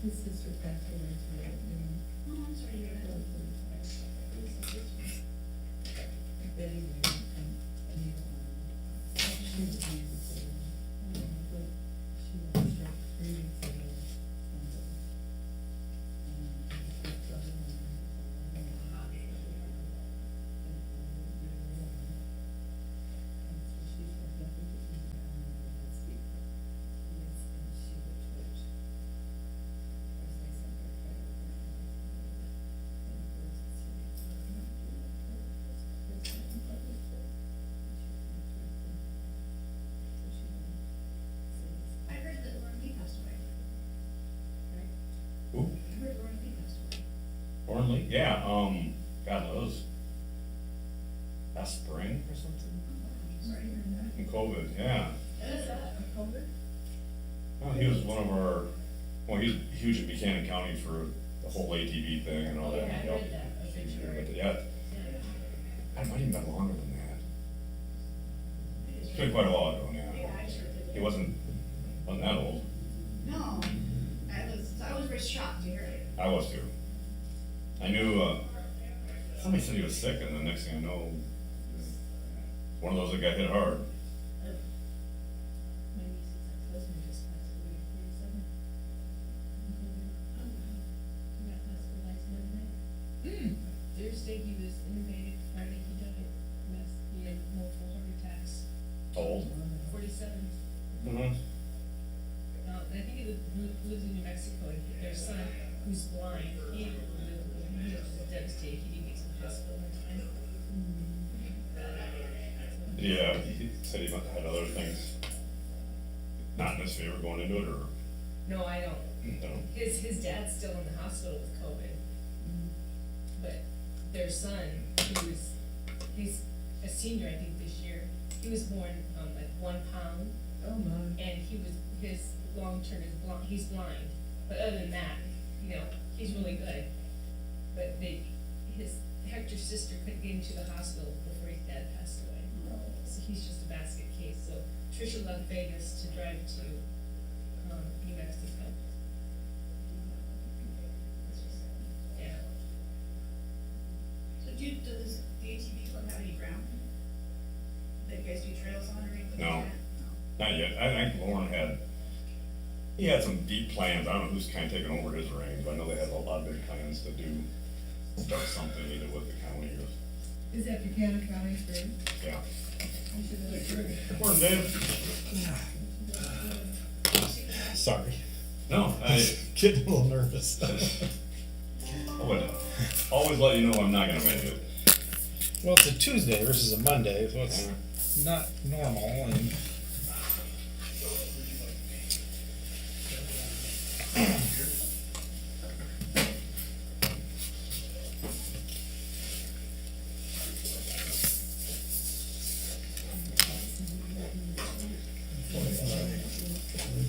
His sister passed away today. Oh, I'm sorry to hear that. Betty and Anita. She was beautiful. But she was struck 3 weeks ago. I heard that Lauren Lee passed away. Right? Who? I heard Lauren Lee passed away. Lauren Lee? Yeah, God knows. Last spring or something? Sorry to hear that. From COVID, yeah. Is that COVID? Well, he was one of our, well, he's huge in Buchanan County for the whole ATV thing and all that. Yeah, I read that. I think you're right. But yeah, it might even been longer than that. It's been quite a while ago, Yeah, yeah. I sure did. He wasn't that old. No, I was very shocked to hear it. I was too. I knew, somebody said he was sick, and the next thing I know, one of those that got hit hard. My niece's ex-husband just passed away at 47. He got hospitalized Monday. Thursday he was intubated, Friday he died. He had multiple heart attacks. Old. 47. Mm-hmm. I think he lives in New Mexico, and their son, who's blind, he was just devastated, he didn't get to the hospital in time. Yeah, he said he had other things not in his favor going into it, or, No, I don't. no. His dad's still in the hospital with COVID. But their son, he's a senior, I think, this year. He was born, like 1 pound. Oh, my. And his long term is he's blind, but other than that, he's really good. But Hector's sister couldn't get him to the hospital before his dad passed away. So he's just a basket case, so Tricia left Vegas to drive to, New Mexico. Yeah. So does the ATV club have any ground that you guys do trails on or anything like No. that? Not yet. I think Lauren he had some deep plans. I don't know who's kind of taking over his reins, but I know they had a lot of big plans to start something either with the county or, Is that Buchanan County, right? yeah. I should have looked at it. Good morning, Dave. Sorry. No, Getting a little nervous. I would always let you know I'm not gonna make it. Well, it's a Tuesday versus a Monday, so it's not normal, and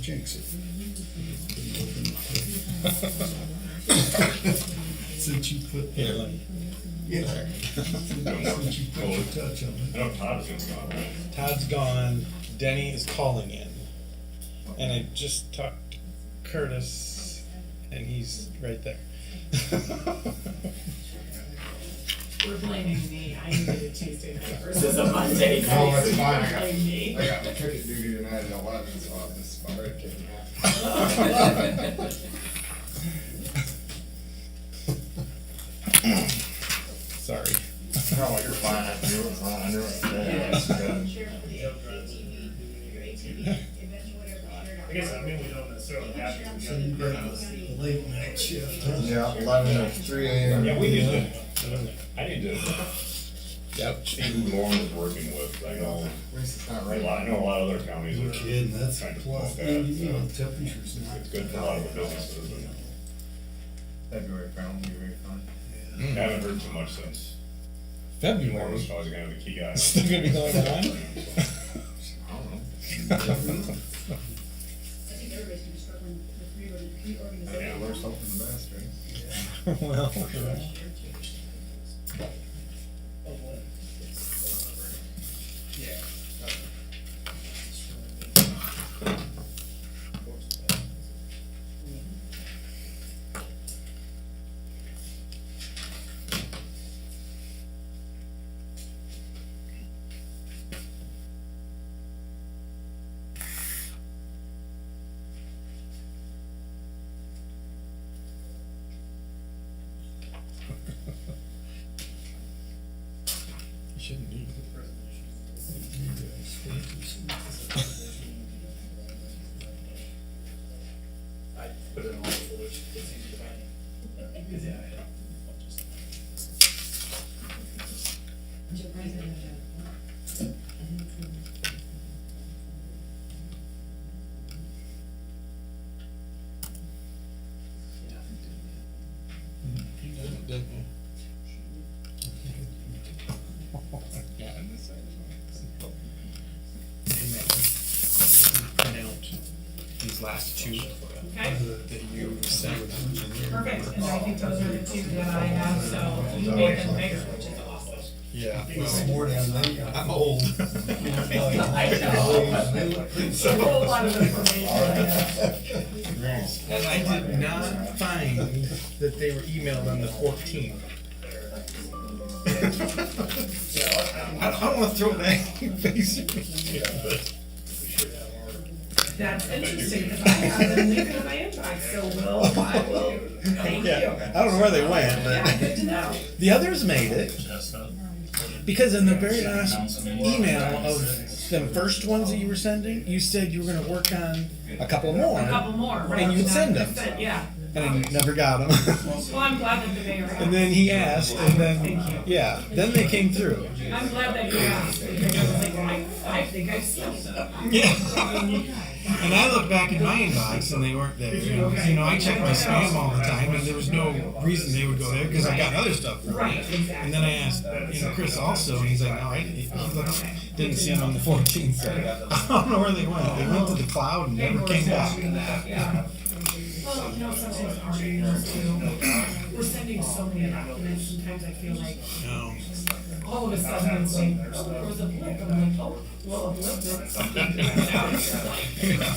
jinx it. Since you put here, let me. yeah, since you put your touch on I it. know Todd's gone, right? Todd's gone. Denny is calling in, and I just talked to Curtis, and he's right there. We're blaming me, I needed a Tuesday night versus a Monday night. No, it's fine, I got, Blame me. I got my cricket duty tonight at 11, so I'm just about ready to kick it Sorry. No, you're fine, I knew it was on, I knew it was there. It's good. Share for the ATV, your ATV event or whatever, share it out. I guess, I mean, we don't necessarily have to. So you got the late night shift, huh? Yeah, 11 to 3 a.m. Yeah, we usually, I need to Yep. see who Lauren is working with. I know, At least it's not I right. know a lot of other counties No are kidding, that's a trying to plus, promote that, and you know, so temperature's not. it's good for a lot of the businesses. And February round will be very fun. I haven't heard too much since Lauren February. was always kind of the key guy. Still gonna be going on? I don't know. I think everybody's gonna be struggling with reorganization. Yeah, we're hoping the best, right? Well. didn't you? Yeah, on this side as well. Print out these last two Okay, that you sent. perfect, and I think those are the two that I have, so you made them bigger, which is awesome. Yeah, It's more than that. I'm old. It's a whole lot of information. And I did not find that they were emailed on the 14th. I don't want to throw that in your face. But That's interesting, because I have them leaving in my inbox, so I will, thank you. yeah, I don't know where they went, Yeah, but good to know. the others made it. Because in the very last email of the first ones that you were sending, you said you were going to work on a couple more. A couple more, right? And you'd send them. Yeah. And I never got them. Well, I'm glad that the mayor asked. And then he asked, and then, Thank you. yeah, then they came through. I'm glad that you asked, because I was like, well, I think I saw them. Yeah. And I looked back in my inbox and they weren't there. You know, I check my spam all the time and there was no reason they would go there because I got other stuff from Right, it. exactly. And then I asked, Chris also, and he's like, no, he looked, didn't see him on the 14th. So I don't know where they went. They went to the cloud and never came back. Yeah. Well, you know, sometimes our emails too, we're sending so many documents, sometimes I feel like No. all of a sudden it's like, oh, there was a blip, and I'm like, oh, well, a blip is something to find out.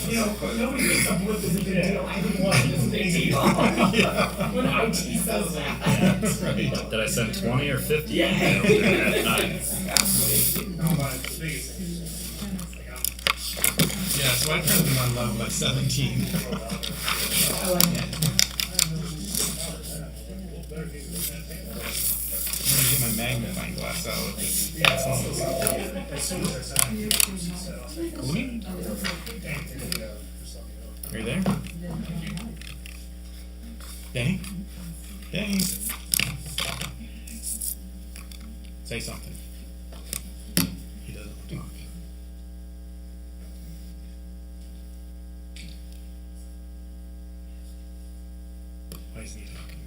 You know, nobody thinks a blip is a big deal, I think one is a big deal. When IT says that. Did I send 20 or 50? Yeah. Yeah, so I printed them on level like 17. I like it. I'm gonna get my magnifying glass out. That's Glean? Are you there? Danny? Danny? Say something. He doesn't want to talk. Why isn't he talking?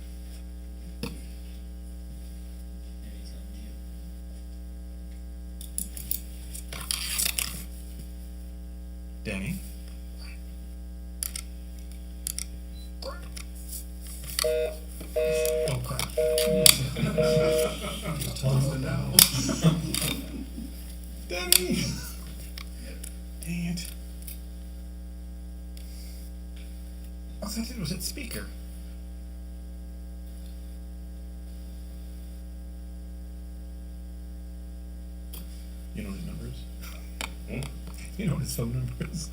Danny? Oh crap. Danny! Dang it. All I did was hit speaker. You know what his number is? You know what his phone number is?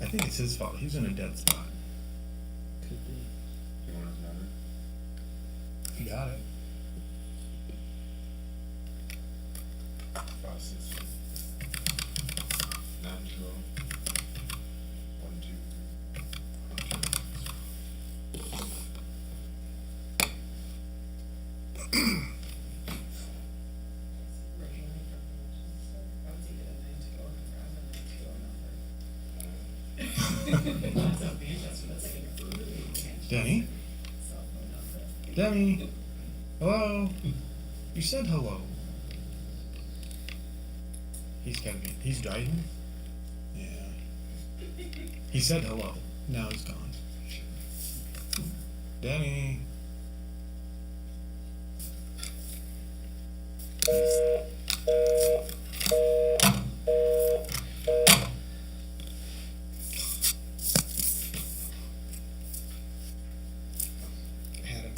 I think it's his fault. He's in a dead spot. You want his number? He got it. 560 920 123. Denny? Denny? Hello? You said hello. He's gotta be. He's driving? Yeah. He said hello. Now he's gone. Denny? Had him.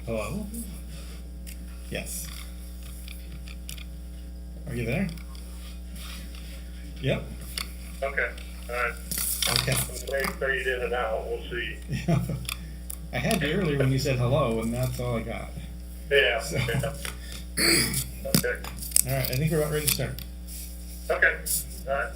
Hello? Yes. Are you there? Yep. Okay, alright. Okay. They fade in and out, we'll see. I had you earlier when you said hello, and that's all I got. Yeah. So- Yeah. Okay. All right, I think we're about ready to start. Okay. All right.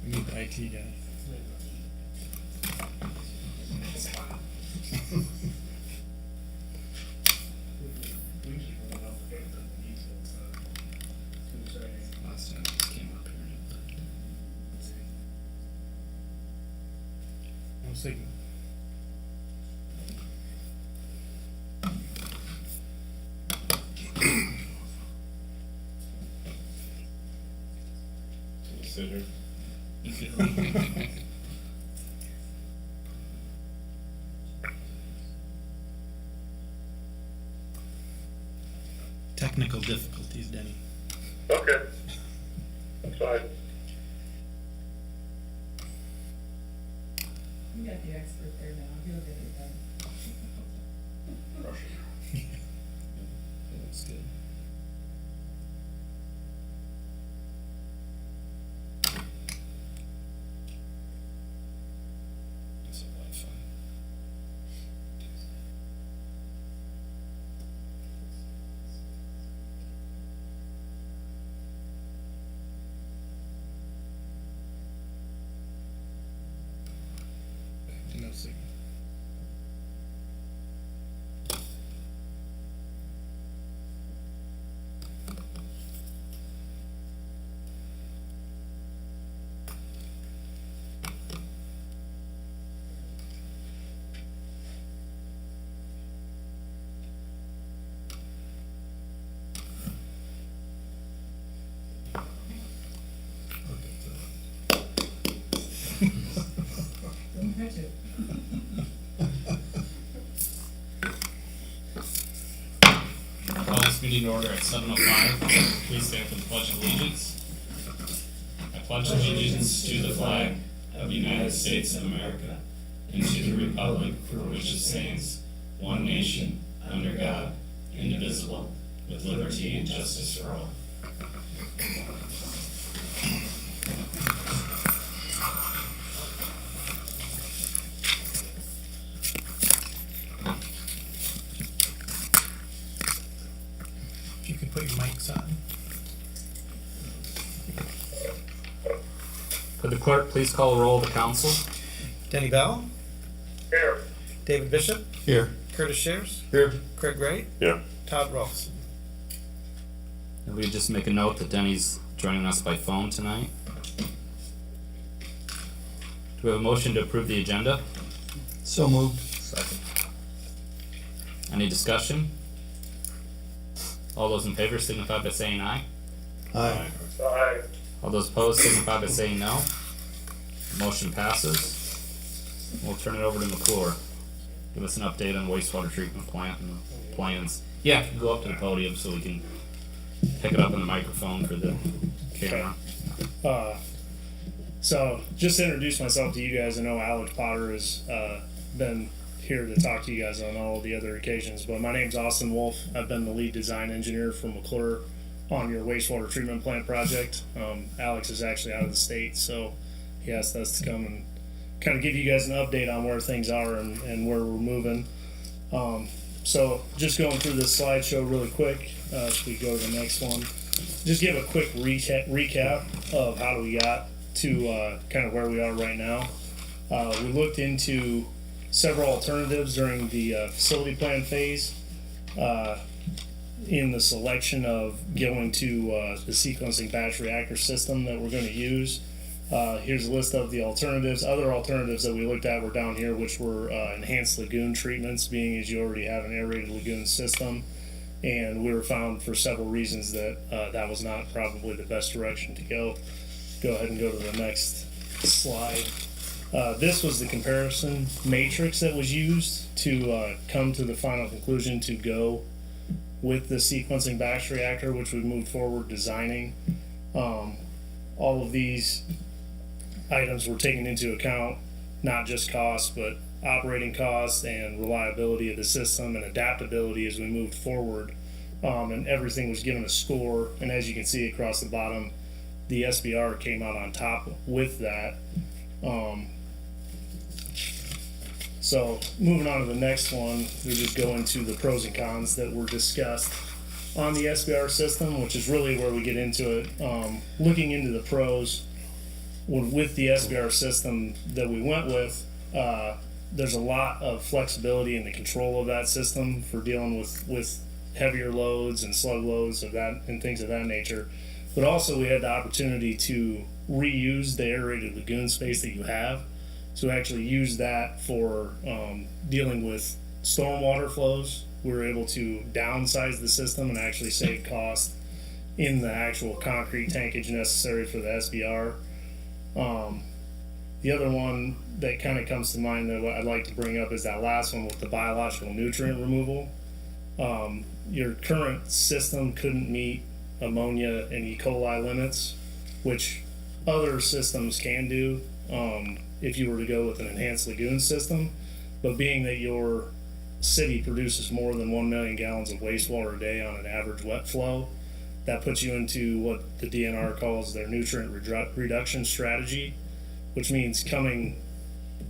We need the IT guy. Last time he came up here and No signal. Sit here. Technical difficulties, Denny. Okay. That's fine. You got the expert there now, he'll get it done. That looks good. That's a Wi-Fi. No signal. Don't touch it. Call this meeting to order at 7:05. Please stand for the Pledge of Allegiance. I pledge allegiance to the flag of the United States of America and to the republic for which it stands, one nation, under God, indivisible, with liberty and justice for all. If you could put your mics on. Could the clerk please call a roll of the council? Denny Bell, Here. David Bishop, Here. Curtis Shares, Here. Craig Wright, Yeah. Todd Rolfs. And we just make a note that Denny's joining us by phone tonight. Do we have a motion to approve the agenda? So moved. Second. Any discussion? All those in favor signify by saying aye. Aye. Aye. All those opposed signify by saying no. Motion passes. We'll turn it over to McClure. Give us an update on wastewater treatment plant and the plans. Yeah, if you go up to the podium so we can pick it up on the microphone for the camera. So, just to introduce myself to you guys, I know Alex Potter has been here to talk to you guys on all the other occasions, but my name's Austin Wolf. I've been the lead design engineer for McClure on your wastewater treatment plant project. Alex is actually out of the state, so he asked us to come and kind of give you guys an update on where things are and where we're moving. So, just going through this slideshow really quick, if we go to the next one, just give a quick recap of how we got to kind of where we are right now. We looked into several alternatives during the facility plan phase in the selection of going to the sequencing batch reactor system that we're going to use. Here's a list of the alternatives. Other alternatives that we looked at were down here, which were enhanced lagoon treatments, being as you already have an aerated lagoon system. And we were found for several reasons that that was not probably the best direction to go. Go ahead and go to the next slide. This was the comparison matrix that was used to come to the final conclusion to go with the sequencing batch reactor, which we moved forward designing. All of these items were taken into account, not just cost, but operating costs and reliability of the system and adaptability as we moved forward. And everything was given a score. And as you can see across the bottom, the SBR came out on top with that. So moving on to the next one, we just go into the pros and cons that were discussed on the SBR system, which is really where we get into it. Looking into the pros, with the SBR system that we went with, there's a lot of flexibility in the control of that system for dealing with heavier loads and slug loads of that and things of that nature. But also we had the opportunity to reuse the aerated lagoon space that you have. So actually use that for dealing with stormwater flows. We were able to downsize the system and actually save cost in the actual concrete tankage necessary for the SBR. The other one that kind of comes to mind that I'd like to bring up is that last one with the biological nutrient removal. Your current system couldn't meet ammonia and E. coli limits, which other systems can do if you were to go with an enhanced lagoon system. But being that your city produces more than 1 million gallons of wastewater a day on an average wet flow, that puts you into what the DNR calls their nutrient reduction strategy, which means coming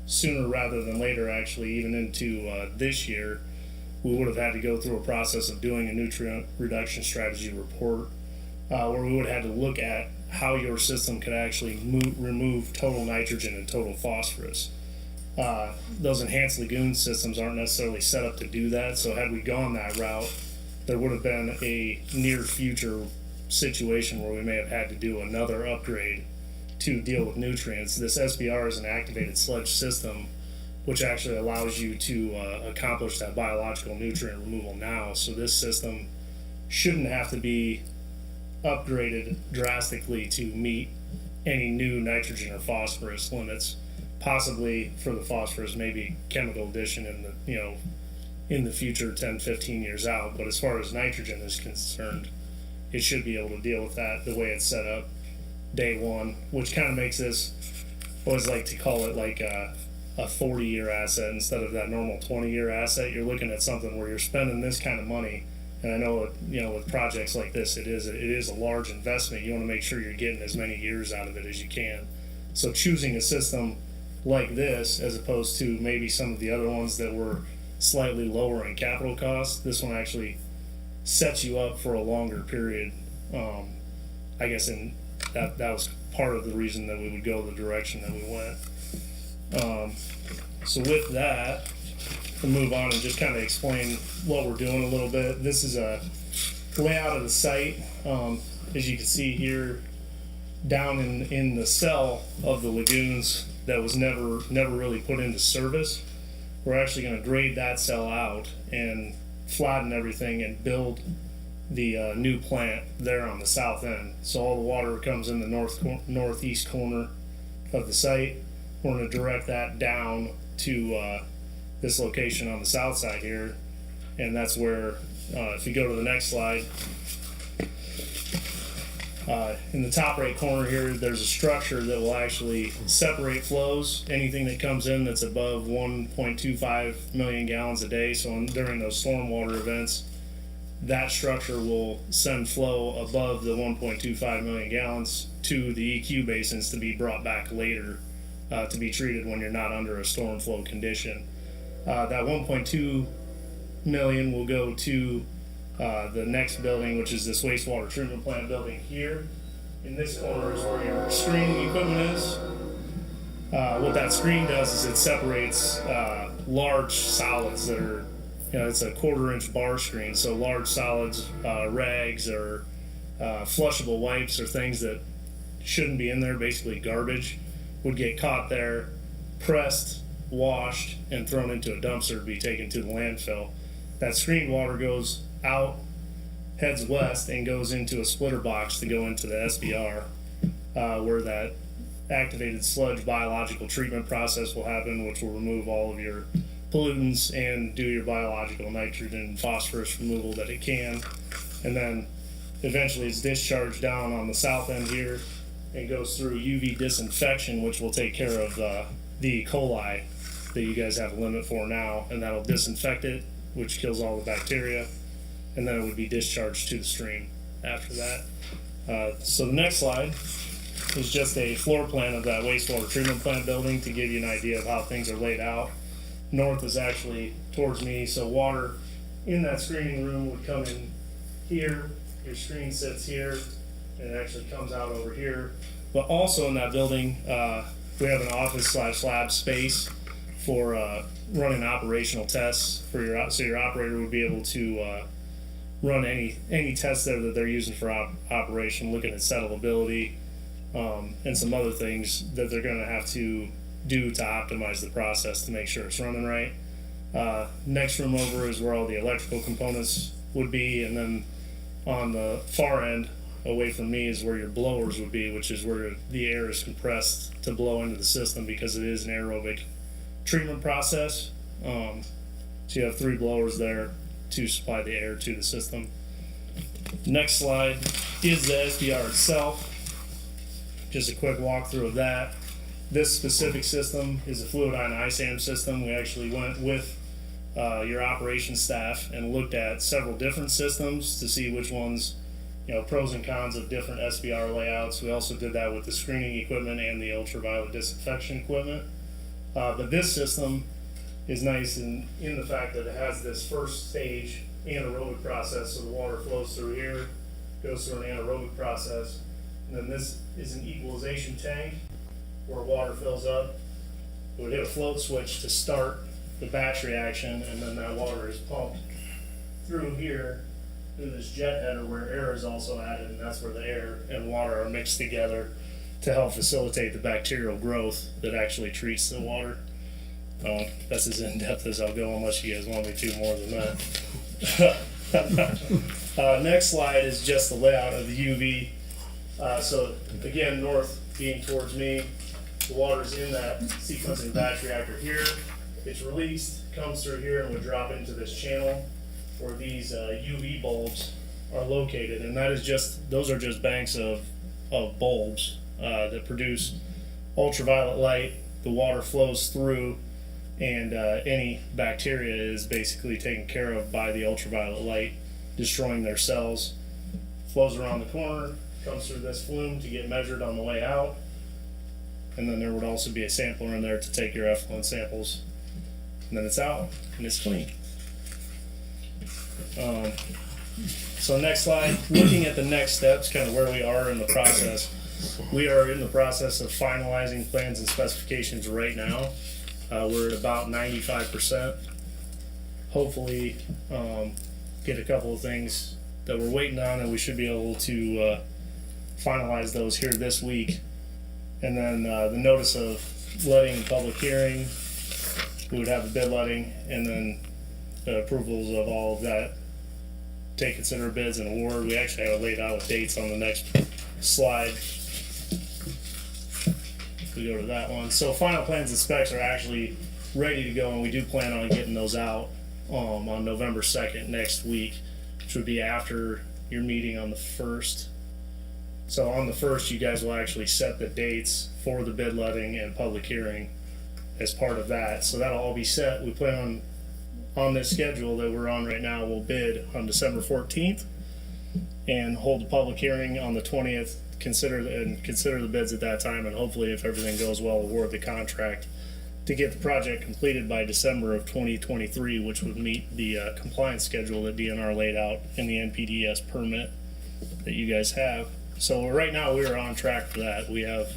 sooner rather than later, actually, even into this year, we would have had to go through a process of doing a nutrient reduction strategy report where we would have had to look at how your system could actually remove total nitrogen and total phosphorus. Those enhanced lagoon systems aren't necessarily set up to do that, so had we gone that route, there would have been a near future situation where we may have had to do another upgrade to deal with nutrients. This SBR is an activated sludge system, which actually allows you to accomplish that biological nutrient removal now. So this system shouldn't have to be upgraded drastically to meet any new nitrogen or phosphorus limits. Possibly for the phosphorus, maybe chemical addition in the future 10, 15 years out. But as far as nitrogen is concerned, it should be able to deal with that the way it's set up day one, which kind of makes this, I always like to call it like a 40-year asset instead of that normal 20-year asset. You're looking at something where you're spending this kind of money. And I know, with projects like this, it is a large investment. You want to make sure you're getting as many years out of it as you can. So choosing a system like this, as opposed to maybe some of the other ones that were slightly lower in capital costs, this one actually sets you up for a longer period. I guess that was part of the reason that we would go the direction that we went. So with that, we'll move on and just kind of explain what we're doing a little bit. This is a layout of the site. As you can see here, down in the cell of the lagoons that was never really put into service, we're actually going to grade that cell out and flatten everything and build the new plant there on the south end. So all the water comes in the northeast corner of the site. We're going to direct that down to this location on the south side here, and that's where, if you go to the next slide, in the top right corner here, there's a structure that will actually separate flows. Anything that comes in that's above 1.25 million gallons a day, so during those stormwater events, that structure will send flow above the 1.25 million gallons to the EQ basins to be brought back later to be treated when you're not under a storm flow condition. That 1.2 million will go to the next building, which is this wastewater treatment plant building here. In this corner is where your screening equipment is. What that screen does is it separates large solids that are, it's a 1/4-inch bar screen, so large solids, rags or flushable wipes or things that shouldn't be in there, basically garbage, would get caught there, pressed, washed, and thrown into a dumpster to be taken to the landfill. That screened water goes out, heads west, and goes into a splitter box to go into the SBR, where that activated sludge biological treatment process will happen, which will remove all of your pollutants and do your biological nitrogen and phosphorus removal that it can. And then eventually it's discharged down on the south end here and goes through UV disinfection, which will take care of the E. coli that you guys have a limit for now, and that'll disinfect it, which kills all the bacteria, and then it would be discharged to the stream after that. So the next slide is just a floor plan of that wastewater treatment plant building to give you an idea of how things are laid out. North is actually towards me, so water in that screening room would come in here, your screen sits here, and it actually comes out over here. But also in that building, we have an office/lab space for running operational tests for so your operator would be able to run any tests there that they're using for operation, looking at settleability, and some other things that they're going to have to do to optimize the process to make sure it's running right. Next room over is where all the electrical components would be, and then on the far end away from me is where your blowers would be, which is where the air is compressed to blow into the system because it is an aerobic treatment process. So you have 3 blowers there to supply the air to the system. Next slide is the SBR itself. Just a quick walkthrough of that. This specific system is a fluidine ISAM system. We actually went with your operations staff and looked at several different systems to see which ones, pros and cons of different SBR layouts. We also did that with the screening equipment and the ultraviolet disinfection equipment. But this system is nice in the fact that it has this first stage anaerobic process, so the water flows through here, goes through an anaerobic process, and then this is an equalization tank where water fills up. It would hit a float switch to start the batch reaction, and then that water is pumped through here through this jet header where air is also added, and that's where the air and water are mixed together to help facilitate the bacterial growth that actually treats the water. That's as in-depth as I'll go unless you guys want me to more than that. Next slide is just the layout of the UV. So again, north being towards me, the water's in that sequencing batch reactor here. It's released, comes through here, and would drop into this channel where these UV bulbs are located. And that is those are just banks of bulbs that produce ultraviolet light. The water flows through, and any bacteria is basically taken care of by the ultraviolet light, destroying their cells. Flows around the corner, comes through this flume to get measured on the way out, and then there would also be a sampler in there to take your effluent samples, and then it's out and it's clean. So next slide, looking at the next steps, kind of where we are in the process. We are in the process of finalizing plans and specifications right now. We're at about 95%. Hopefully get a couple of things that we're waiting on, and we should be able to finalize those here this week. And then the notice of letting public hearing, we would have the bid letting, and then the approvals of all of that. Take consider bids and award. We actually have it laid out with dates on the next slide. If we go to that one. So final plans and specs are actually ready to go, and we do plan on getting those out on November 2nd next week, which would be after your meeting on the 1st. So on the 1st, you guys will actually set the dates for the bid letting and public hearing as part of that. So that'll all be set. We plan on this schedule that we're on right now, we'll bid on December 14th and hold the public hearing on the 20th. Consider the bids at that time, and hopefully, if everything goes well, award the contract to get the project completed by December of 2023, which would meet the compliance schedule that DNR laid out in the NPDES permit that you guys have. So right now we are on track for that. We have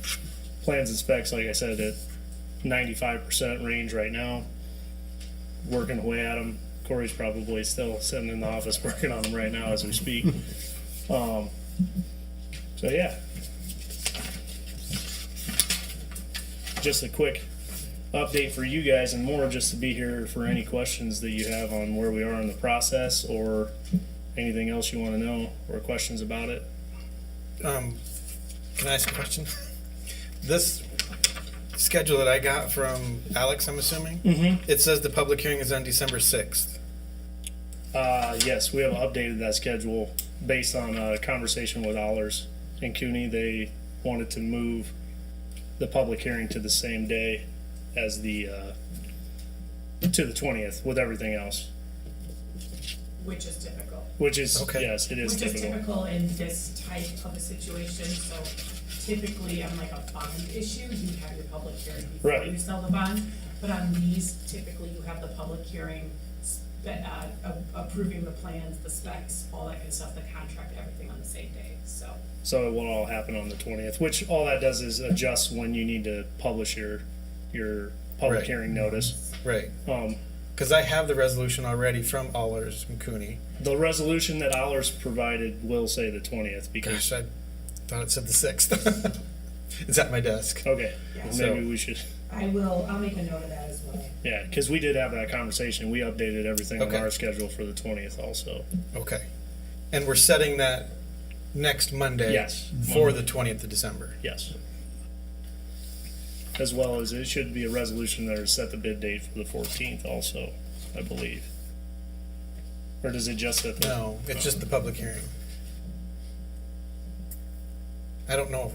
plans and specs, like I said, at 95% range right now. Working away at them. Corey's probably still sitting in the office working on them right now as we speak. So yeah, just a quick update for you guys, and more just to be here for any questions that you have on where we are in the process, or anything else you want to know, or questions about it. Can I ask a question? This schedule that I got from Alex, I'm assuming, it says the public hearing is on December 6th. Yes, we have updated that schedule based on a conversation with Allers and Cooney. They wanted to move the public hearing to the same day as the to the 20th with everything else, Which is typical. which is Okay. yes, it is Which is typical. typical in this type of a situation, so typically on like a bond issue, you have your public hearing before Right. you sell the bond. But on these, typically you have the public hearing, approving the plans, the specs, all that good stuff, the contract, everything on the same day, so. So it will all happen on the 20th, which all that does is adjust when you need to publish your public Right. hearing notice. Right. Um, Because I have the resolution already from Allers and Cooney. the resolution that Allers provided will say the 20th because Gosh, I thought it said the 6th. It's at my desk. okay, Yeah. well, So- maybe we should. I'll make a note of that as well. Yeah, because we did have that conversation. We updated everything Okay. on our schedule for the 20th also. Okay. And we're setting that next Monday. Yes. For the 20th of December. Yes. As well as it should be a resolution that set the bid date for the 14th also, I believe. Or does it just set the? No, it's just the public hearing. I don't know.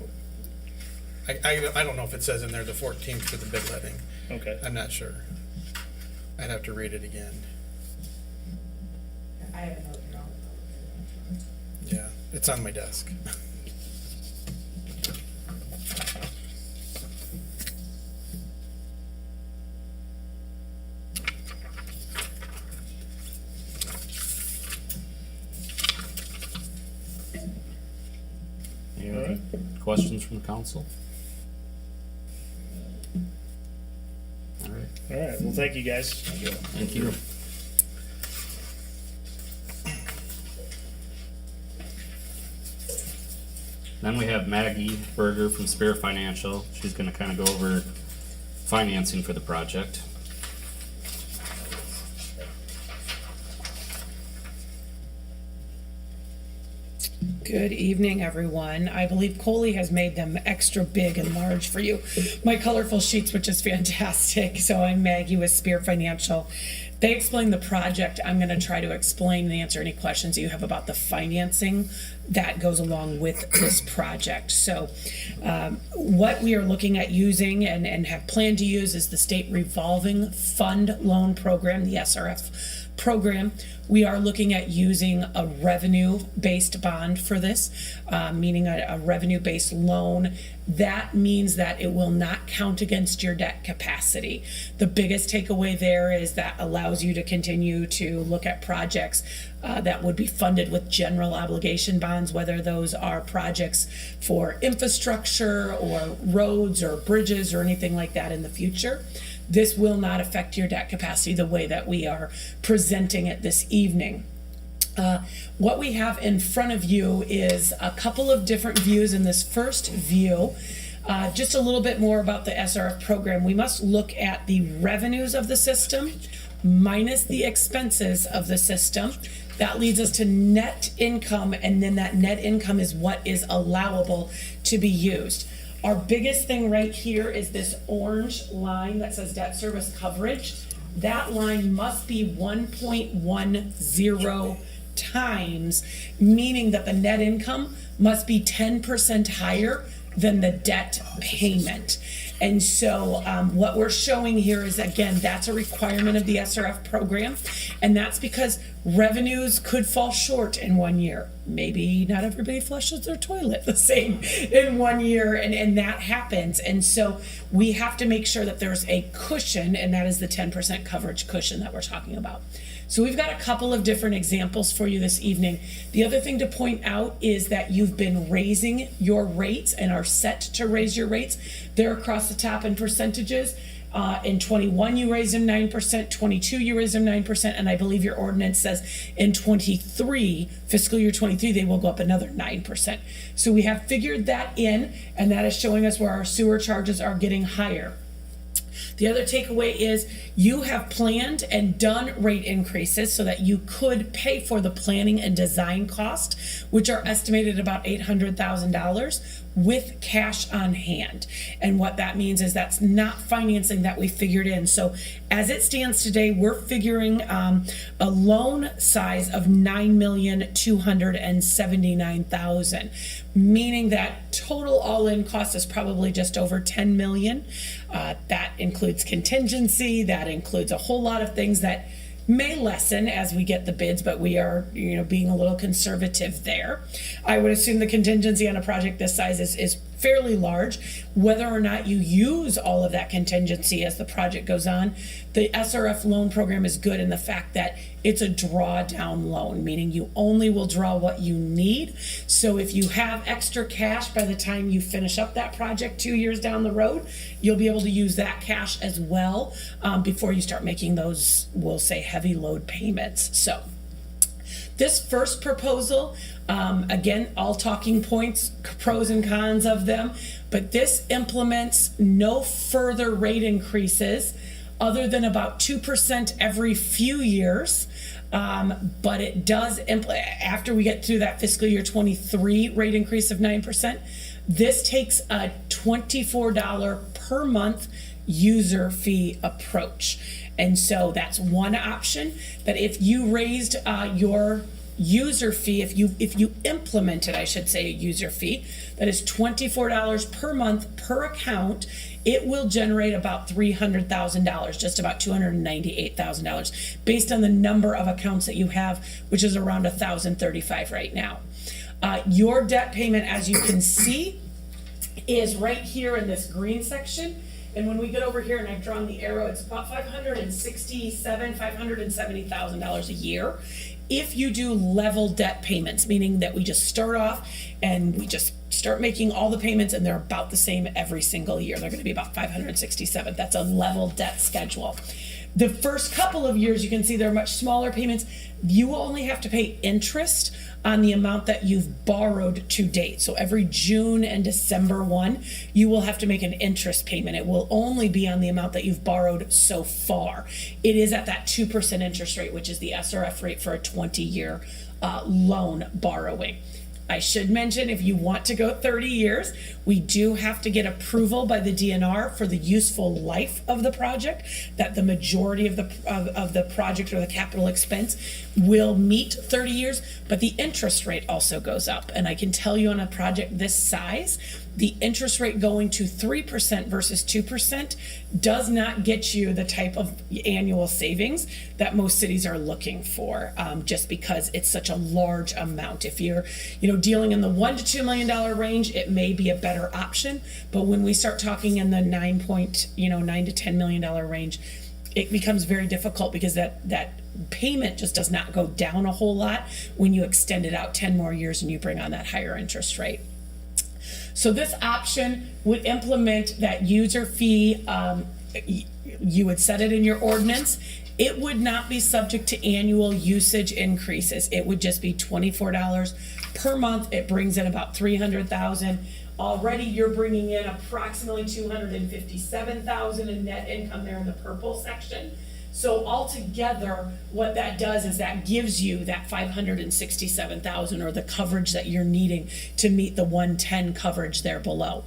I don't know if it says in there the 14th for the bid letting. Okay. I'm not sure. I'd have to read it again. I have a note here on the public hearing. Yeah, it's on my desk. Any other questions from the council? All right, All right. Well, thank you guys. thank you. Then we have Maggie Berger from Spear Financial. She's gonna kind of go over financing for the project. Good evening, everyone. I believe Coley has made them extra big and large for you. My colorful sheets, which is fantastic. So I'm Maggie with Spear Financial. They explain the project. I'm going to try to explain and answer any questions that you have about the financing that goes along with this project. So what we are looking at using and have planned to use is the State Revolving Fund Loan Program, the SRF program. We are looking at using a revenue-based bond for this, meaning a revenue-based loan. That means that it will not count against your debt capacity. The biggest takeaway there is that allows you to continue to look at projects that would be funded with general obligation bonds, whether those are projects for infrastructure or roads or bridges or anything like that in the future. This will not affect your debt capacity the way that we are presenting it this evening. What we have in front of you is a couple of different views. In this first view, just a little bit more about the SRF program. We must look at the revenues of the system minus the expenses of the system. That leads us to net income, and then that net income is what is allowable to be used. Our biggest thing right here is this orange line that says debt service coverage. That line must be 1.10 times, meaning that the net income must be 10% higher than the debt payment. And so what we're showing here is, again, that's a requirement of the SRF program. And that's because revenues could fall short in 1 year. Maybe not everybody flushes their toilet the same in 1 year, and that happens. And so we have to make sure that there's a cushion, and that is the 10% coverage cushion that we're talking about. So we've got a couple of different examples for you this evening. The other thing to point out is that you've been raising your rates and are set to raise your rates. They're across the top in percentages. In 21, you raised them 9%, 22, you raised them 9%, and I believe your ordinance says in 23, fiscal year 23, they will go up another 9%. So we have figured that in, and that is showing us where our sewer charges are getting higher. The other takeaway is you have planned and done rate increases so that you could pay for the planning and design cost, which are estimated about $800,000 with cash on hand. And what that means is that's not financing that we figured in. So as it stands today, we're figuring a loan size of $9,279,000, meaning that total all-in cost is probably just over $10 million. That includes contingency, that includes a whole lot of things that may lessen as we get the bids, but we are, being a little conservative there. I would assume the contingency on a project this size is fairly large. Whether or not you use all of that contingency as the project goes on, the SRF loan program is good in the fact that it's a drawdown loan, meaning you only will draw what you need. So if you have extra cash by the time you finish up that project 2 years down the road, you'll be able to use that cash as well before you start making those, we'll say, heavy load payments. So this first proposal, again, all talking points, pros and cons of them, but this implements no further rate increases other than about 2% every few years. But it does, after we get through that fiscal year 23 rate increase of 9%, this takes a $24 per month user fee approach. And so that's one option, that if you raised your user fee, if you implemented, I should say, a user fee that is $24 per month per account, it will generate about $300,000, just about $298,000, based on the number of accounts that you have, which is around 1,035 right now. Your debt payment, as you can see, is right here in this green section. And when we get over here, and I've drawn the arrow, it's about $570,000 a year. If you do level debt payments, meaning that we just start off and we just start making all the payments and they're about the same every single year. They're going to be about $567,000. That's a level debt schedule. The first couple of years, you can see they're much smaller payments. You will only have to pay interest on the amount that you've borrowed to date. So every June and December 1, you will have to make an interest payment. It will only be on the amount that you've borrowed so far. It is at that 2% interest rate, which is the SRF rate for a 20-year loan borrowing. I should mention, if you want to go 30 years, we do have to get approval by the DNR for the useful life of the project, that the majority of the project or the capital expense will meet 30 years, but the interest rate also goes up. And I can tell you on a project this size, the interest rate going to 3% versus 2% does not get you the type of annual savings that most cities are looking for, just because it's such a large amount. If you're, dealing in the $1 to $2 million range, it may be a better option. But when we start talking in the $9 to $10 million range, it becomes very difficult because that payment just does not go down a whole lot when you extend it out 10 more years and you bring on that higher interest rate. So this option would implement that user fee. You would set it in your ordinance. It would not be subject to annual usage increases. It would just be $24 per month. It brings in about $300,000. Already you're bringing in approximately $257,000 in net income there in the purple section. So altogether, what that does is that gives you that $567,000 or the coverage that you're needing to meet the 110 coverage there below.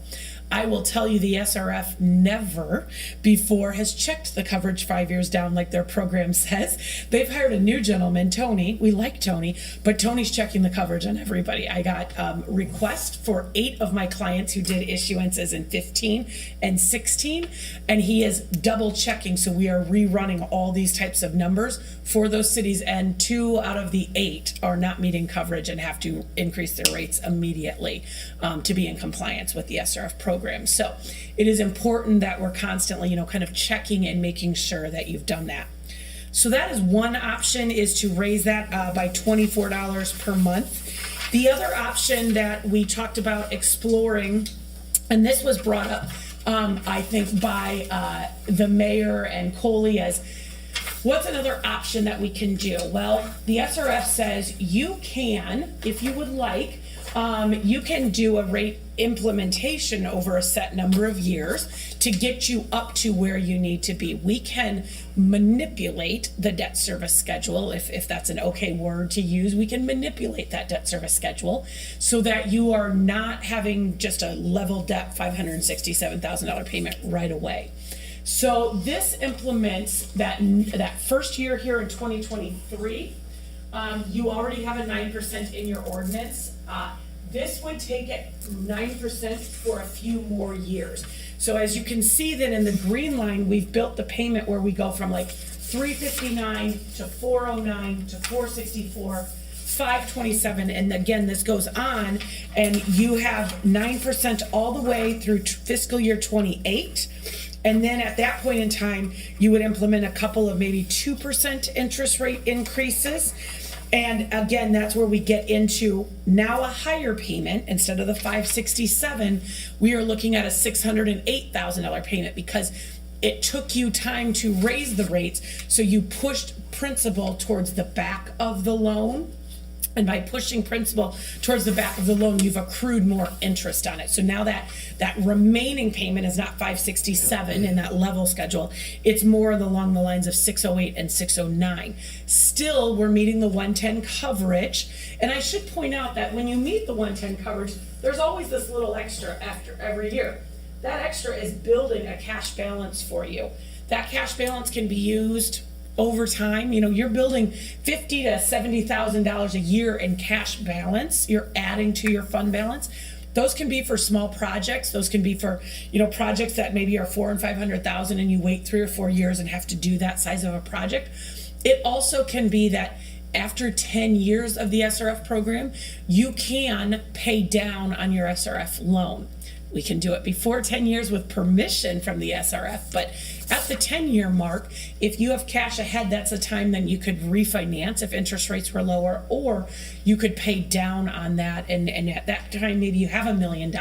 I will tell you the SRF never before has checked the coverage 5 years down like their program says. They've hired a new gentleman, Tony. We like Tony, but Tony's checking the coverage on everybody. I got requests for 8 of my clients who did issuances in 15 and 16, and he is double checking. So we are rerunning all these types of numbers for those cities, and 2 out of the 8 are not meeting coverage and have to increase their rates immediately to be in compliance with the SRF program. So it is important that we're constantly, kind of checking and making sure that you've done that. So that is one option, is to raise that by $24 per month. The other option that we talked about exploring, and this was brought up I think by the mayor and Coley as what's another option that we can do? Well, the SRF says you can, if you would like, you can do a rate implementation over a set number of years to get you up to where you need to be. We can manipulate the debt service schedule, if that's an okay word to use. We can manipulate that debt service schedule so that you are not having just a level debt $567,000 payment right away. So this implements that first year here in 2023. You already have a 9% in your ordinance. This would take it 9% for a few more years. So as you can see that in the green line, we've built the payment where we go from like 359 to 409 to 464, 527, and again, this goes on, and you have 9% all the way through fiscal year 28. And then at that point in time, you would implement a couple of maybe 2% interest rate increases. And again, that's where we get into now a higher payment. Instead of the $567, we are looking at a $608,000 payment because it took you time to raise the rates. So you pushed principal towards the back of the loan. And by pushing principal towards the back of the loan, you've accrued more interest on it. So now that remaining payment is not 567 in that level schedule. It's more along the lines of 608 and 609. Still, we're meeting the 110 coverage. And I should point out that when you meet the 110 coverage, there's always this little extra after every year. That extra is building a cash balance for you. That cash balance can be used over time. You know, you're building $50,000 to $70,000 a year in cash balance. You're adding to your fund balance. Those can be for small projects. Those can be for, projects that maybe are $400,000 and $500,000 and you wait 3 or 4 years and have to do that size of a project. It also can be that after 10 years of the SRF program, you can pay down on your SRF loan. We can do it before 10 years with permission from the SRF, but at the 10-year mark, if you have cash ahead, that's a time then you could refinance if interest rates were lower, or you could pay down on that, and at that time maybe you have $1 million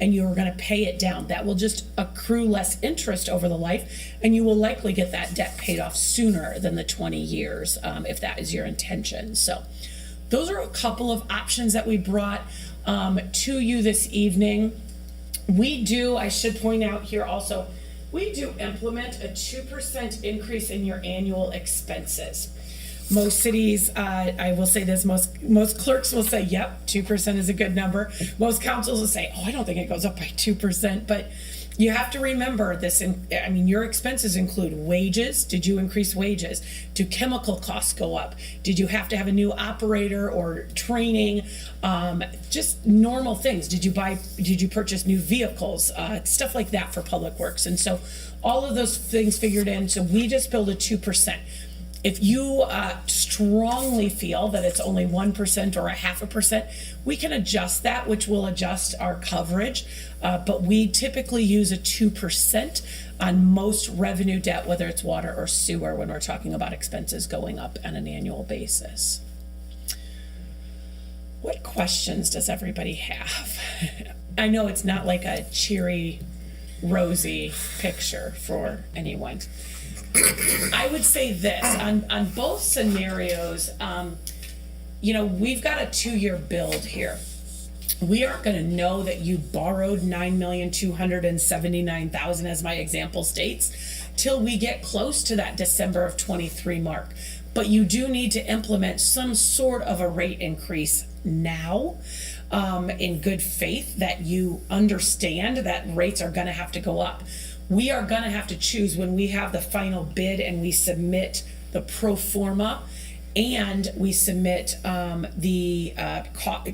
and you're going to pay it down. That will just accrue less interest over the life, and you will likely get that debt paid off sooner than the 20 years if that is your intention. So those are a couple of options that we brought to you this evening. We do, I should point out here also, we do implement a 2% increase in your annual expenses. Most cities, I will say this, most clerks will say, yep, 2% is a good number. Most councils will say, oh, I don't think it goes up by 2%, but you have to remember this. Your expenses include wages. Did you increase wages? Do chemical costs go up? Did you have to have a new operator or training? Just normal things. Did you purchase new vehicles? Stuff like that for public works. And so all of those things figured in. So we just build a 2%. If you strongly feel that it's only 1% or 0.5%, we can adjust that, which will adjust our coverage. But we typically use a 2% on most revenue debt, whether it's water or sewer, when we're talking about expenses going up on an annual basis. What questions does everybody have? I know it's not like a cheery, rosy picture for anyone. I would say this, on both scenarios, we've got a 2-year build here. We aren't going to know that you borrowed $9,279,000, as my example states, till we get close to that December of 23 mark. But you do need to implement some sort of a rate increase now, in good faith, that you understand that rates are going to have to go up. We are going to have to choose when we have the final bid and we submit the pro forma and we submit the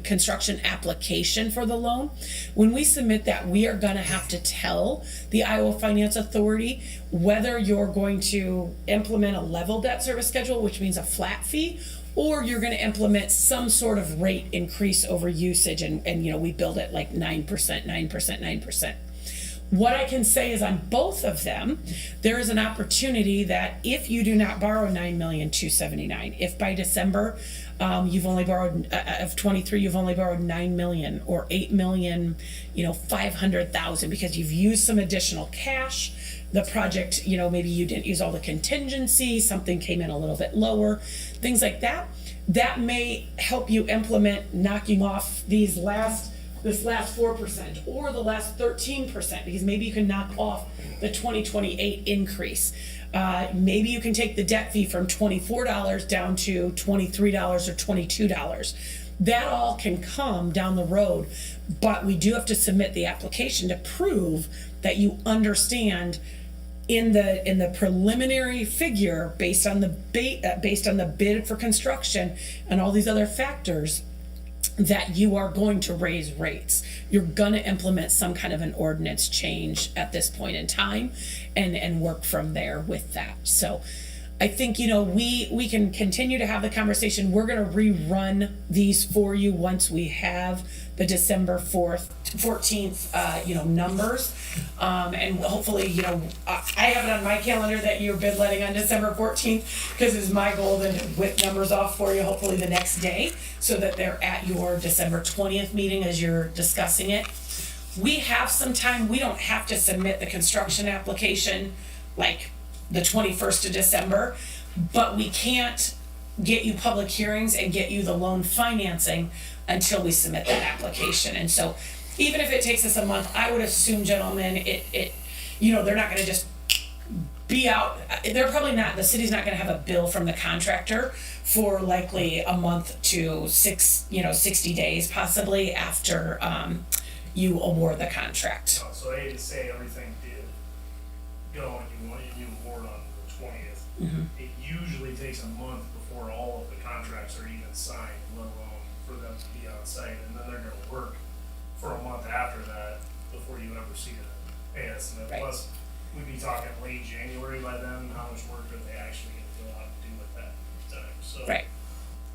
construction application for the loan. When we submit that, we are going to have to tell the Iowa Finance Authority whether you're going to implement a level debt service schedule, which means a flat fee, or you're going to implement some sort of rate increase over usage, and we build it like 9%, 9%, 9%. What I can say is on both of them, there is an opportunity that if you do not borrow $9,279,000, if by December You've only borrowed, of 23, you've only borrowed 9 million or 8 million, 500,000 because you've used some additional cash. The project, maybe you didn't use all the contingency, something came in a little bit lower, things like that. That may help you implement knocking off this last 4% or the last 13%, because maybe you can knock off the 2028 increase. Maybe you can take the debt fee from $24 down to $23 or $22. That all can come down the road, but we do have to submit the application to prove that you understand in the preliminary figure based on the bid for construction and all these other factors that you are going to raise rates. You're gonna implement some kind of an ordinance change at this point in time and work from there with that. So I think, we can continue to have the conversation. We're gonna rerun these for you once we have the December 14th, numbers. And hopefully, I have it on my calendar that you're bid letting on December 14th, because it's my goal to whip numbers off for you hopefully the next day, so that they're at your December 20th meeting as you're discussing it. We have some time. We don't have to submit the construction application like the 21st of December, but we can't get you public hearings and get you the loan financing until we submit that application. And so even if it takes us a month, I would assume, gentlemen, they're not gonna just be out, they're probably not, the city's not gonna have a bill from the contractor for likely a month to 60 days possibly after you award the contract. So I hate to say everything did go and you award on the 20th. It usually takes a month before all of the contracts are even signed, let alone for them to be on site, and then they're gonna work for a month after that before you ever see a pay estimate. Right. Plus, we'd be talking late January by then, how much work are they actually gonna go out and do with that time, so. Right.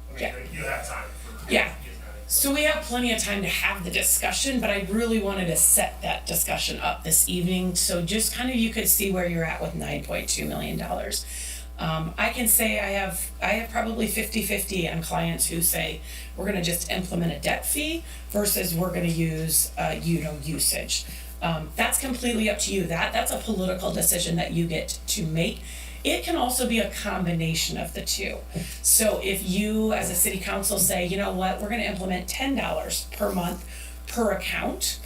I mean, Yeah. you have time for. Yeah. getting that. So we have plenty of time to have the discussion, but I really wanted to set that discussion up this evening, so just kind of you could see where you're at with $9.2 million. I can say I have probably 50-50 on clients who say we're gonna just implement a debt fee versus we're gonna use usage. That's completely up to you. That's a political decision that you get to make. It can also be a combination of the two. So if you as a city council say, you know what, we're gonna implement $10 per month per account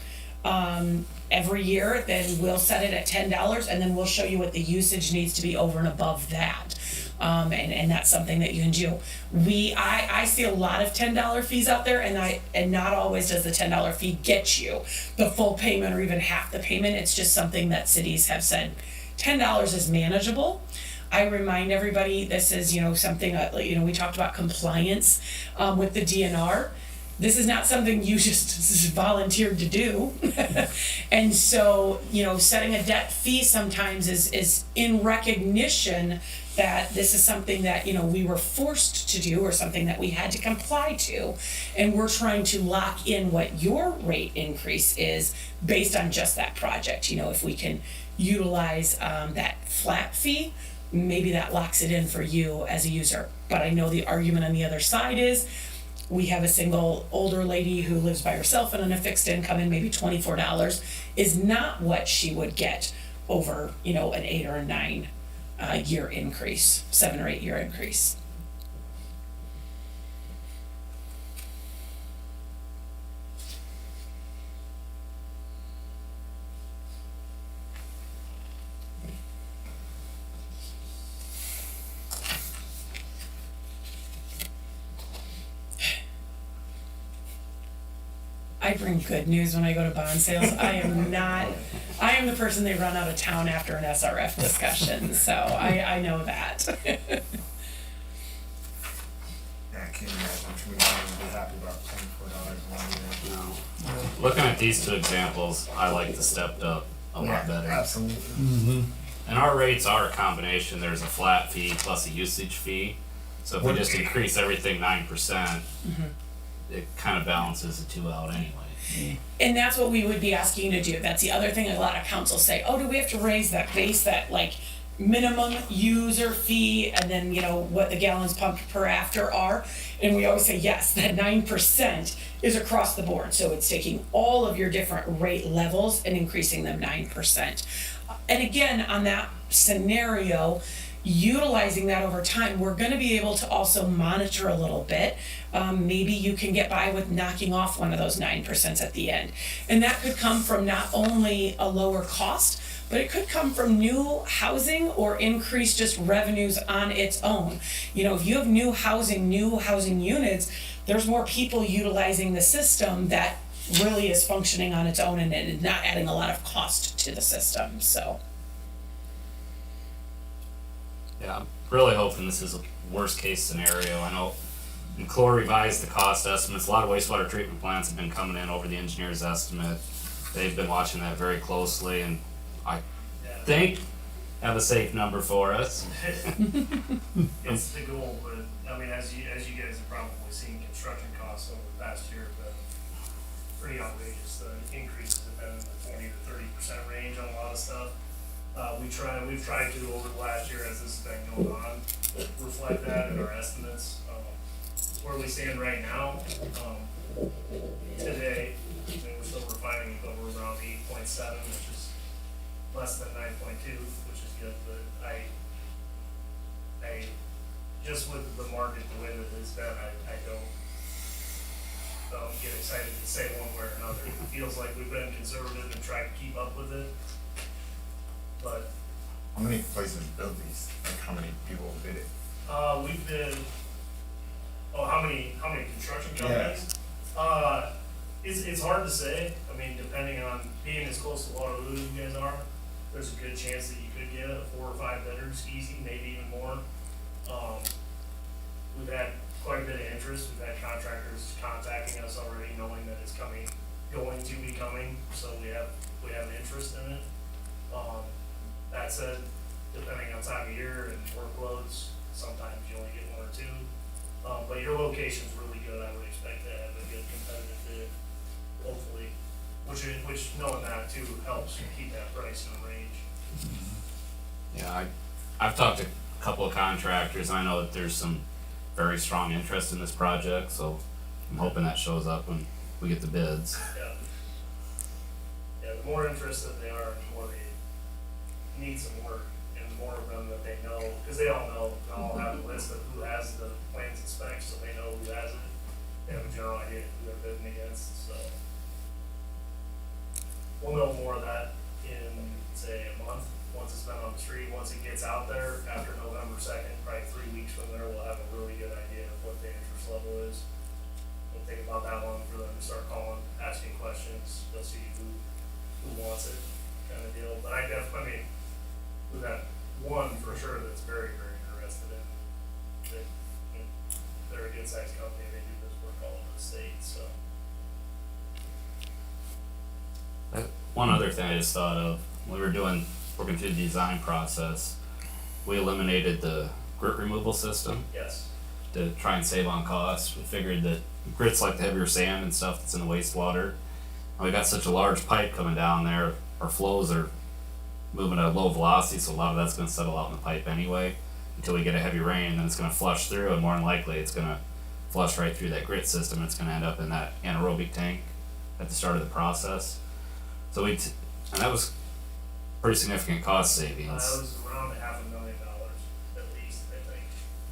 every year, then we'll set it at $10 and then we'll show you what the usage needs to be over and above that. And that's something that you can do. I see a lot of $10 fees out there, and not always does the $10 fee get you the full payment or even half the payment. It's just something that cities have said $10 is manageable. I remind everybody, this is, something, we talked about compliance with the DNR. This is not something you just volunteered to do. And so, setting a debt fee sometimes is in recognition that this is something that, we were forced to do or something that we had to comply to. And we're trying to lock in what your rate increase is based on just that project. If we can utilize that flat fee, maybe that locks it in for you as a user. But I know the argument on the other side is, we have a single older lady who lives by herself and on a fixed income, and maybe $24 is not what she would get over, an 8 or a 9 year increase, 7 or 8 year increase. I bring good news when I go to bond sales. I am the person they run out of town after an SRF discussion, so I know that. Yeah, I can't imagine too many times be happy about $24 one year. Looking at these two examples, I like the stepped up a lot better. Absolutely. And our rates are a combination. There's a flat fee plus a usage fee. So if we just increase everything 9%, it kind of balances the two out anyway. And that's what we would be asking you to do. That's the other thing a lot of councils say, oh, do we have to raise that base, that minimum user fee and then, what the gallons pumped per after are. And we always say, yes, that 9% is across the board. So it's taking all of your different rate levels and increasing them 9%. And again, on that scenario, utilizing that over time, we're gonna be able to also monitor a little bit. Maybe you can get by with knocking off one of those 9% at the end. And that could come from not only a lower cost, but it could come from new housing or increased just revenues on its own. If you have new housing units, there's more people utilizing the system that really is functioning on its own and not adding a lot of cost to the system, so. Yeah, I'm really hoping this is a worst case scenario. I know McClure revised the cost estimates. A lot of wastewater treatment plants have been coming in over the engineer's estimate. They've been watching that very closely, and I think have a safe number for us. It's the goal, but I mean, as you guys have probably seen, construction costs over the past year have been pretty outrageous. The increases have been in the 20 to 30% range on a lot of stuff. We've tried to over the last year as this has been going on, reflect that in our estimates. Where we stand right now, today, we're still refining, but we're around 8.7, which is less than 9.2, which is good, but I just with the market, the way that it's been, I don't get excited to say one way or another. It feels like we've been conservative and tried to keep up with it, but. How many places build these? Like how many people did it? We've been, how many construction companies? It's hard to say. I mean, depending on being as close to Waterloo as you guys are, there's a good chance that you could get 4 or 5 bidders, easy, maybe even more. We've had quite a bit of interest. We've had contractors contacting us already, knowing that it's going to be coming, so we have interest in it. That said, depending on time of year and workloads, sometimes you only get 1 or 2. But your location's really good. I would expect to have a good competitive bid, hopefully, which knowing that too helps keep that price in range. Yeah, I've talked to a couple of contractors, and I know that there's some very strong interest in this project, so I'm hoping that shows up when we get the bids. Yeah, the more interested they are, the more they need some work, and the more of them that they know, because they all have a list of who has the plans and specs, so they know who has it. They have a general idea who they're bidding against, so. We'll know more of that in, say, a month, once it's been on the street. Once it gets out there after November 2nd, probably 3 weeks from there, we'll have a really good idea of what the interest level is. It'll take about that long for them to start calling, asking questions. They'll see who wants it, kind of deal. But I mean, we've got one for sure that's very, very interested in it. They're a good sized company. They do this work all over the state, so. One other thing I just thought of, when we were working through the design process, we eliminated the grit removal system. Yes. To try and save on costs. We figured that grit's like the heavier sand and stuff that's in the wastewater. And we got such a large pipe coming down there, our flows are moving at a low velocity, so a lot of that's gonna settle out in the pipe anyway, until we get a heavy rain, and then it's gonna flush through, and more than likely, it's gonna flush right through that grit system, and it's gonna end up in that anaerobic tank at the start of the process. So and that was pretty significant cost savings. That was around $500,000 at least, I think.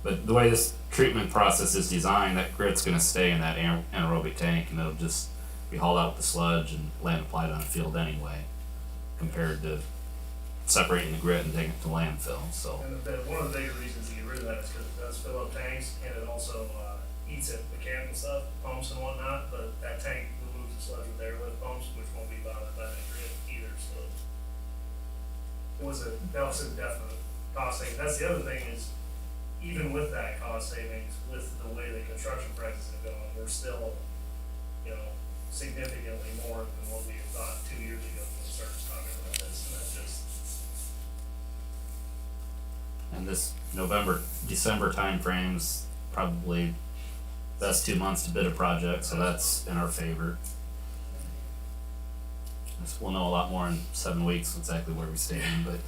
But the way this treatment process is designed, that grit's gonna stay in that anaerobic tank, and it'll just be hauled out with the sludge and land applied on the field anyway, compared to separating the grit and taking it to landfill, so. And one of the bigger reasons to get rid of that is because it does fill up tanks, and it also eats at mechanical stuff, pumps and whatnot, but that tank removes the sludge with airlift pumps, which won't be bothered by that grit either, so. That was a definite cost savings. That's the other thing is, even with that cost savings, with the way the construction prices have gone, we're still, significantly more than what we had thought 2 years ago when we started talking about this, and that's just. And this December timeframe's probably best 2 months to bid a project, so that's in our favor. We'll know a lot more in 7 weeks exactly where we stand, but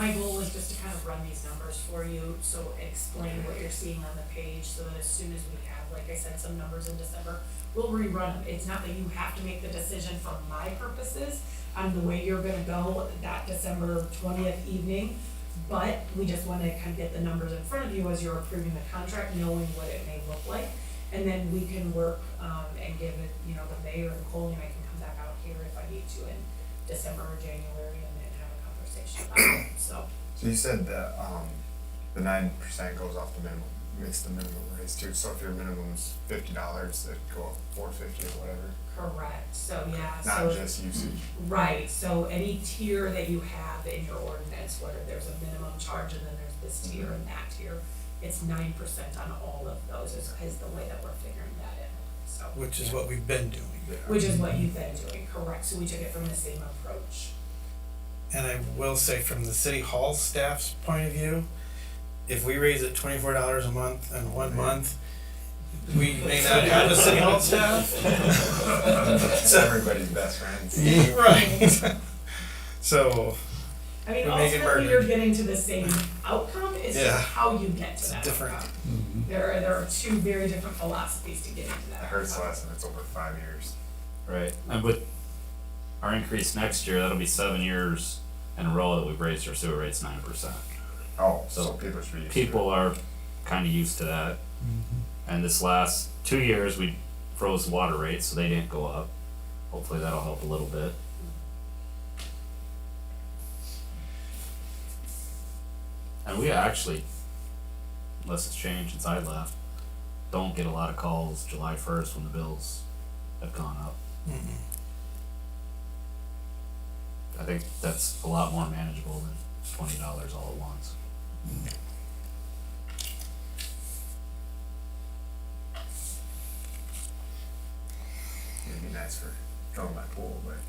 My goal is just to kind of run these numbers for you, so explain what you're seeing on the page, so that as soon as we have, like I said, some numbers in December, we'll rerun them. It's not that you have to make the decision for my purposes on the way you're gonna go that December 20th evening, but we just wanna kind of get the numbers in front of you as you're approving the contract, knowing what it may look like. And then we can work, and give it, you know, the mayor and Coley, and I can come back out here if I need to in December or January and then have a conversation about it, so. So you said that, the 9% goes off the minimum, makes the minimum raise too, so if your minimum's $50, it'd go up $4.50 or whatever, Correct, so yeah, so. not just usage. Right, so any tier that you have in your ordinance, whether there's a minimum charge and then there's this tier and that tier, it's 9% on all of those is the way that we're figuring that in, so. Which is what we've been doing. Which is what you've been doing, correct, so we took it from the same approach. And I will say, from the city hall staff's point of view, if we raise it $24 a month in 1 month, we may not have a city hall staff. It's everybody's best friends. Right. So, I mean, We make it ultimately, murder. you're getting to the same outcome, it's Yeah. just how you get to that different. outcome. There are two very different philosophies to get into that. It hurts outcome. less if it's over 5 years. Right, and with our increase next year, that'll be 7 years in a row that we've raised our sewer rates 9%. Oh, So so people should be used to it. People are kinda used to that. And this last 2 years, we froze the water rates, so they didn't go up. Hopefully that'll help a little bit. And we actually, unless it's changed since I left, don't get a lot of calls July 1st when the bills have gone up. I think that's a lot more manageable than $20 all at once. It'd be nice for filling my pool, but.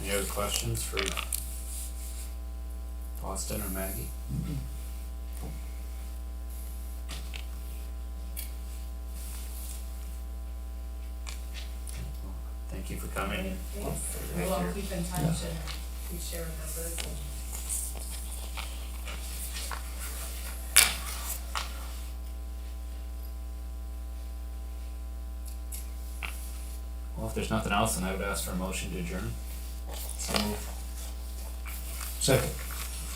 Any other questions for Austin or Maggie? Thank you for coming. Thanks. We'll all keep in touch and we share numbers and. Well, if there's nothing else, then I would ask for a motion to adjourn. Second.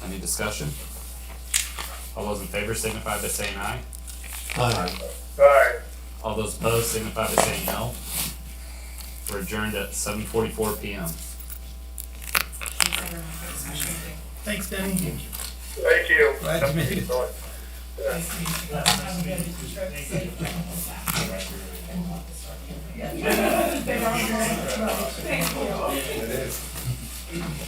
Any discussion? All those in favor signify by saying aye. Aye. All those opposed signify by saying no. We're adjourned at 7:44 PM. Thanks everyone for the special meeting. Thanks, Denny. Thank you. Glad you made it. Nice to meet you. Have a good trip. Safe. Thank you.